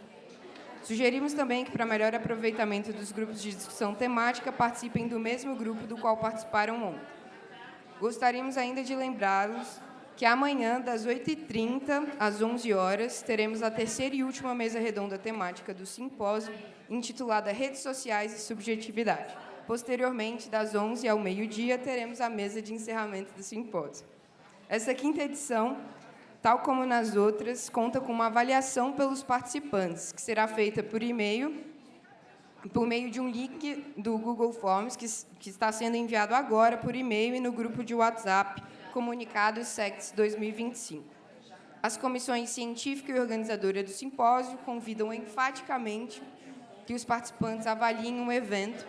Sugerimos também que, para melhor aproveitamento dos grupos de discussão temática, participem do mesmo grupo do qual participaram ontem. Gostaríamos ainda de lembrá-los que amanhã, das 8h30 às 11h, teremos a terceira e última mesa redonda temática do simpósio, intitulada Redes Sociais e Subjetividade. Posteriormente, das 11h ao meio-dia, teremos a mesa de encerramento do simpósio. Essa quinta edição, tal como nas outras, conta com uma avaliação pelos participantes, que será feita por e-mail, por meio de um link do Google Forms, que está sendo enviado agora por e-mail e no grupo de WhatsApp, Comunicados SECTS 2025. As comissões científica e organizadora do simpósio convidam enfaticamente que os participantes avaliem o evento,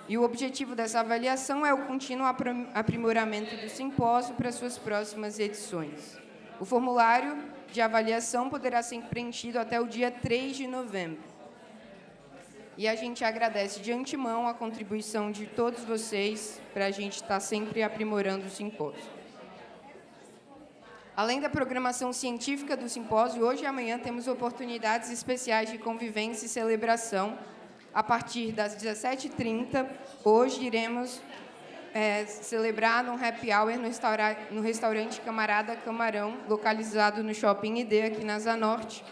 e o objetivo dessa avaliação é o contínuo aprimoramento do simpósio para suas próximas edições. O formulário de avaliação poderá ser preenchido até o dia 3 de novembro. E a gente agradece de antemão a contribuição de todos vocês para a gente estar sempre aprimorando o simpósio. Além da programação científica do simpósio, hoje e amanhã temos oportunidades especiais de convivência e celebração. A partir das 17h30, hoje iremos celebrar um happy hour no restaurante Camarada Camarão, localizado no Shopping ID, aqui na Zanorte.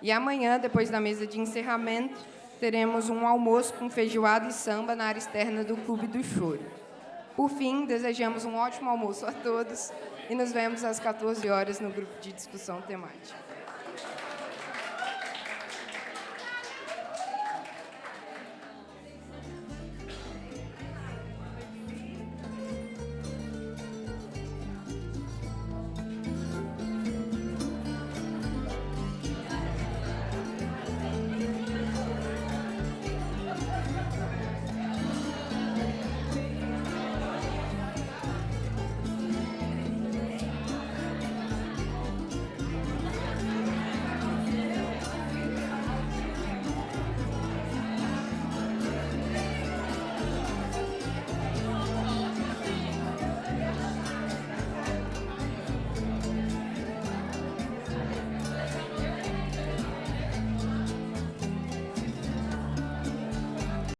E amanhã, depois da mesa de encerramento, teremos um almoço com feijoada e samba na área externa do Clube do Choro. Por fim, desejamos um ótimo almoço a todos e nos vemos às 14h no grupo de discussão temática.